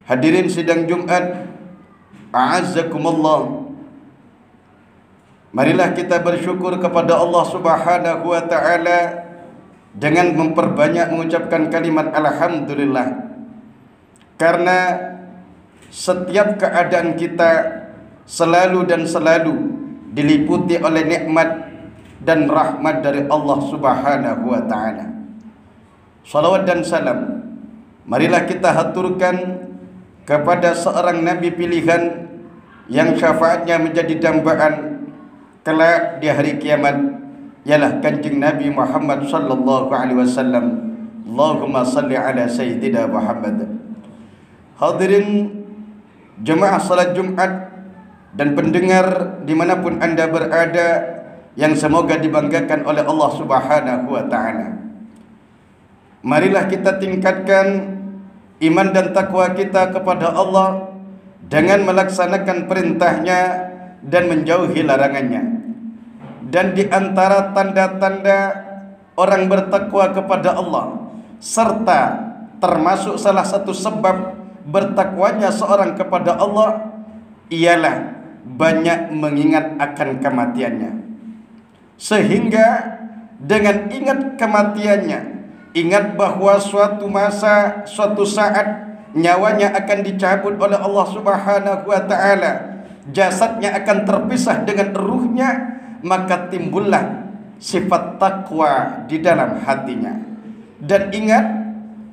Hadirin sidang Jumat, a'azzakumullah. Marilah kita bersyukur kepada Allah Subhanahu wa taala dengan memperbanyak mengucapkan kalimat alhamdulillah. Karena setiap keadaan kita selalu diliputi oleh nikmat dan rahmat dari Allah Subhanahu wa taala. Salawat dan salam marilah kita haturkan kepada seorang nabi pilihan yang syafaatnya menjadi dambaan kelak di hari kiamat, ialah Kanjeng Nabi Muhammad sallallahu alaihi wasallam. Allahumma salli ala sayyidina Muhammad. Hadirin jemaah salat Jumat dan pendengar dimanapun anda berada, yang semoga dibanggakan oleh Allah Subhanahu wa taala. Marilah kita tingkatkan iman dan takwa kita kepada Allah dengan melaksanakan perintahnya dan menjauhi larangannya. Dan di antara tanda-tanda orang bertakwa kepada Allah, serta termasuk salah satu sebab bertakwanya seorang kepada Allah, ialah banyak mengingat akan kematiannya. Sehingga dengan ingat kematiannya, ingat bahwa suatu masa, suatu saat nyawanya akan dicabut oleh Allah Subhanahu wa taala, jasadnya akan terpisah dengan ruhnya, maka timbullah sifat takwa di dalam hatinya. Dan ingat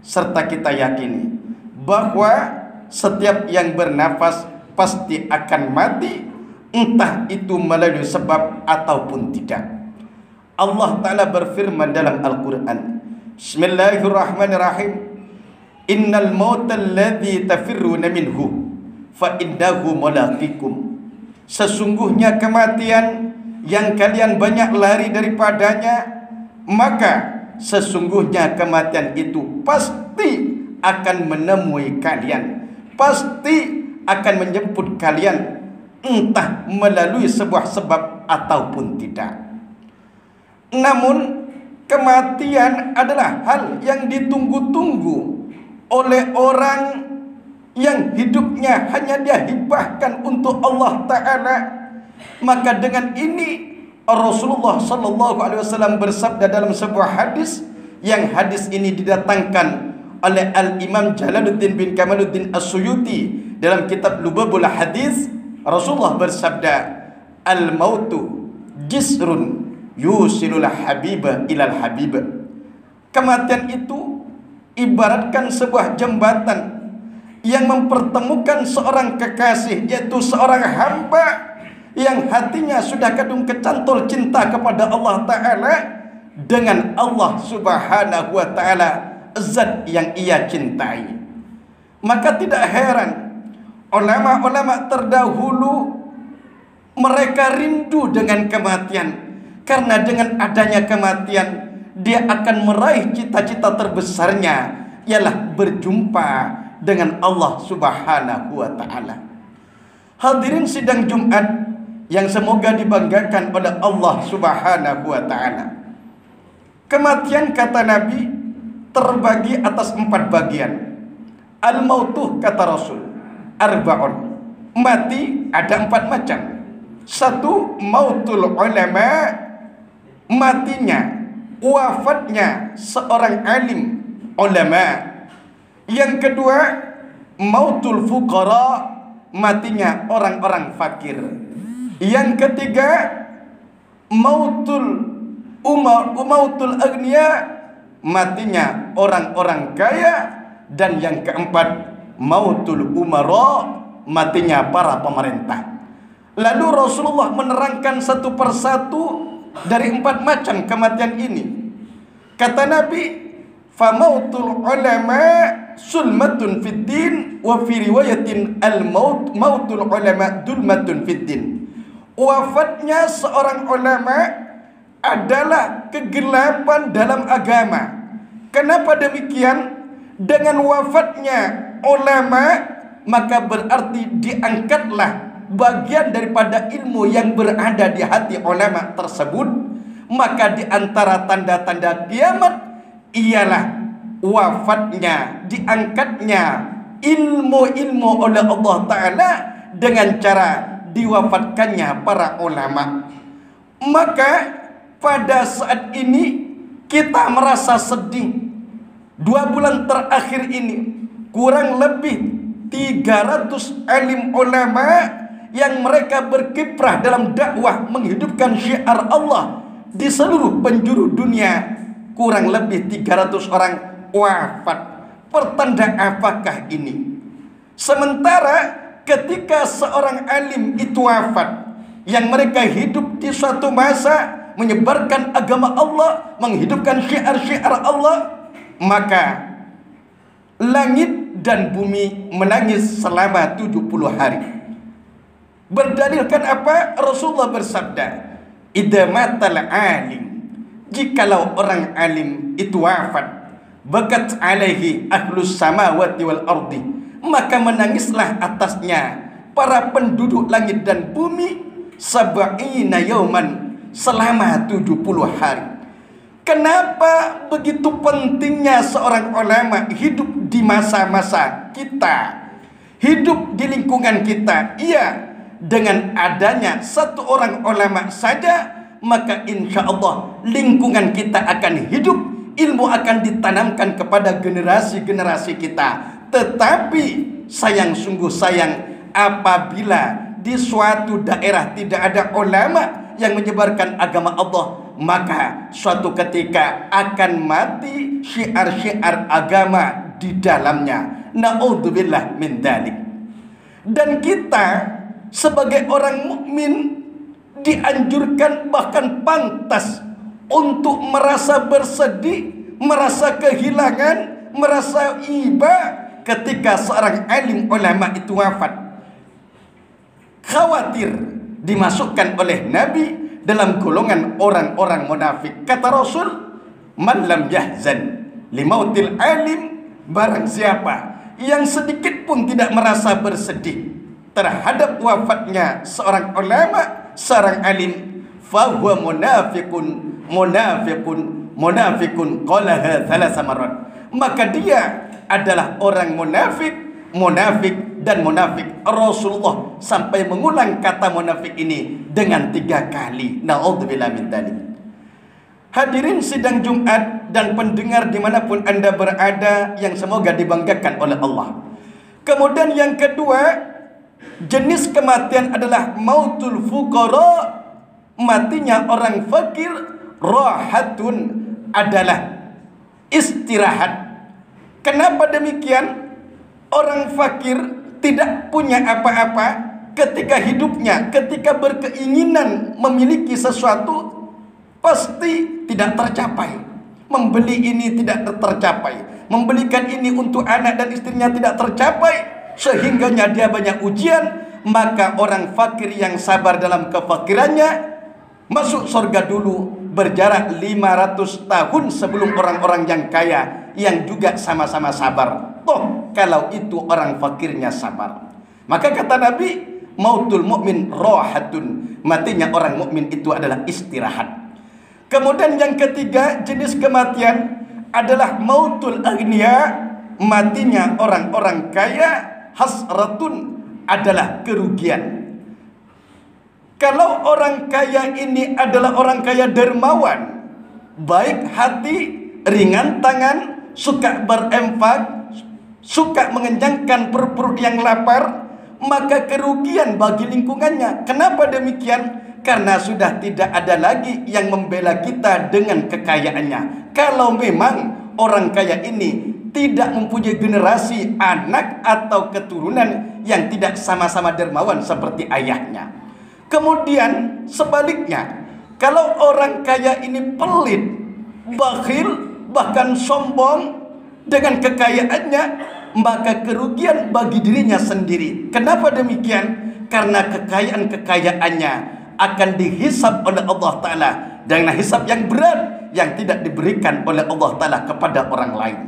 serta kita yakini bahwa setiap yang bernafas pasti akan mati, entah itu melalui sebab ataupun tidak. Allah Ta'ala berfirman dalam Al-Quran, Bismillahirrahmanirrahim, Innal mauta alladhi tafirruna minhu fa innahu mulaqikum. Sesungguhnya kematian yang kalian banyak lari daripadanya, maka sesungguhnya kematian itu pasti akan menemui kalian, pasti akan menjemput kalian, entah melalui sebuah sebab ataupun tidak. Namun kematian adalah hal yang ditunggu-tunggu oleh orang yang hidupnya hanya dia hibahkan untuk Allah Ta'ala. Maka dengan ini Rasulullah sallallahu alaihi wasallam bersabda dalam sebuah hadis, yang hadis ini didatangkan oleh Al-Imam Jalaluddin bin Kamaluddin As-Suyuti dalam kitab Lubabul Hadis. Rasulullah bersabda, Al-mautu jisrun yusilul habiba ilal habib. Kematian itu ibaratkan sebuah jembatan yang mempertemukan seorang kekasih, yaitu seorang hamba yang hatinya sudah kadung kecantol cinta kepada Allah Ta'ala, dengan Allah Subhanahu wa ta'ala, zat yang ia cintai. Maka tidak heran ulama-ulama terdahulu mereka rindu dengan kematian, karena dengan adanya kematian dia akan meraih cita-cita terbesarnya, ialah berjumpa dengan Allah Subhanahu wa ta'ala. Hadirin sidang Jumat yang semoga dibanggakan oleh Allah Subhanahu wa ta'ala, kematian kata Nabi terbagi atas 4 bagian. Al-mautuh kata Rasul arba'un, mati ada 4 macam. 1. Mautul ulama, matinya, wafatnya seorang alim ulama. Yang kedua, mautul fuqara, matinya orang-orang fakir. Yang ketiga, mautul agniya, matinya orang-orang kaya. Dan yang keempat, mautul umara, matinya para pemerintah. Lalu Rasulullah menerangkan satu persatu dari 4 macam kematian ini. Kata Nabi, famautul ulama sulmatun fid din, wa fi riwayatin mautul ulama dulmatun fid din. Wafatnya seorang ulama adalah kegelapan dalam agama. Kenapa demikian? Dengan wafatnya ulama, maka berarti diangkatlah bagian daripada ilmu yang berada di hati ulama tersebut. Maka di antara tanda-tanda kiamat ialah wafatnya, diangkatnya ilmu-ilmu oleh Allah Ta'ala dengan cara diwafatkannya para ulama. Maka pada saat ini kita merasa sedih. 2 bulan terakhir ini kurang lebih 300 alim ulama yang mereka berkiprah dalam dakwah menghidupkan syiar Allah di seluruh penjuru dunia. Kurang lebih 300 orang wafat. Pertanda apakah ini? Sementara ketika seorang alim itu wafat, yang mereka hidup di suatu masa menyebarkan agama Allah, menghidupkan syiar-syiar Allah, maka langit dan bumi menangis selama 70 hari. Berdalilkan apa? Rasulullah bersabda, idza matal alim, jikalau orang alim itu wafat, bakat alaihi ahlus samawati wal ardi, maka menangislah atasnya para penduduk langit dan bumi sab'ina yauman, selama 70 hari. Kenapa begitu pentingnya seorang ulama hidup di masa-masa kita, hidup di lingkungan kita? Iya, dengan adanya satu orang ulama saja, maka insya Allah lingkungan kita akan hidup, ilmu akan ditanamkan kepada generasi-generasi kita. Tetapi sayang, sungguh sayang, apabila di suatu daerah tidak ada ulama yang menyebarkan agama Allah, maka suatu ketika akan mati syiar-syiar agama di dalamnya. Na'udzubillah min dzalik. Dan kita sebagai orang mukmin dianjurkan, bahkan pantas untuk merasa bersedih, merasa kehilangan, merasa iba ketika seorang alim ulama itu wafat. Khawatir dimasukkan oleh Nabi dalam golongan orang-orang munafik. Kata Rasul, man lam yahzan limautil alim, barang siapa yang sedikit pun tidak merasa bersedih terhadap wafatnya seorang ulama, seorang alim, fahuwa munafiqun qalaha thalatha marrat, maka dia adalah orang munafik. Rasulullah sampai mengulang kata munafik ini dengan 3 kali. Na'udzubillah min dzalik. Hadirin sidang Jumat dan pendengar dimanapun anda berada yang semoga dibanggakan oleh Allah. Kemudian yang kedua, jenis kematian adalah mautul fuqara, matinya orang fakir. Rahatun adalah istirahat. Kenapa demikian? Orang fakir tidak punya apa-apa ketika hidupnya, ketika berkeinginan memiliki sesuatu pasti tidak tercapai. Membeli ini tidak tercapai, membelikan ini untuk anak dan istrinya tidak tercapai, sehingganya dia banyak ujian. Maka orang fakir yang sabar dalam kefakirannya masuk surga dulu, berjarak 500 tahun sebelum orang-orang yang kaya yang juga sama-sama sabar. Toh kalau itu orang fakirnya sabar, maka kata Nabi, mautul mukmin rahatun, matinya orang mukmin itu adalah istirahat. Kemudian yang ketiga, jenis kematian adalah mautul aghnia, matinya orang-orang kaya. Hasratun adalah kerugian. Kalau orang kaya ini adalah orang kaya dermawan, baik hati, ringan tangan, suka berenfak, suka mengenyangkan perut yang lapar, maka kerugian bagi lingkungannya. Kenapa demikian? Karena sudah tidak ada lagi yang membela kita dengan kekayaannya. Kalau memang orang kaya ini tidak mempunyai generasi anak atau keturunan yang tidak sama-sama dermawan seperti ayahnya. Kemudian sebaliknya, kalau orang kaya ini pelit, bakhil, bahkan sombong dengan kekayaannya, maka kerugian bagi dirinya sendiri. Kenapa demikian? Karena kekayaan-kekayaannya akan dihisab oleh Allah Ta'ala dengan hisab yang berat yang tidak diberikan oleh Allah Ta'ala kepada orang lain.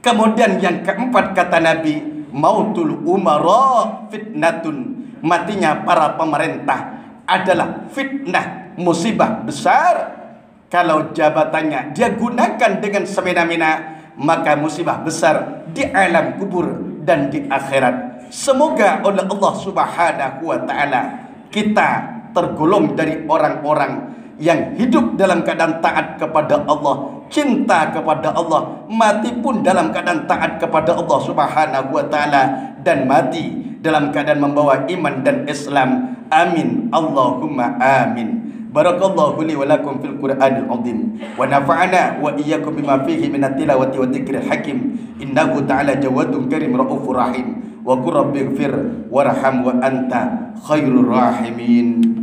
Kemudian yang keempat kata Nabi, mautul umara fitnatun, matinya para pemerintah adalah fitnah, musibah besar. Kalau jabatannya dia gunakan dengan semena-mena, maka musibah besar di alam kubur dan di akhirat. Semoga oleh Allah Subhanahu wa taala kita tergolong dari orang-orang yang hidup dalam keadaan taat kepada Allah, cinta kepada Allah, mati pun dalam keadaan taat kepada Allah Subhanahu wa taala, dan mati dalam keadaan membawa iman dan Islam. Amin Allahumma amin. Barakallahu li wa lakum fil Qur'anil azim wa nafa'ana wa iyyakum bima fihi minat tilawati wa dzikril hakim. Innahu ta'ala jawadun karim raufur rahim. Wa qur rabbighfir warham wa anta khairur rahimin.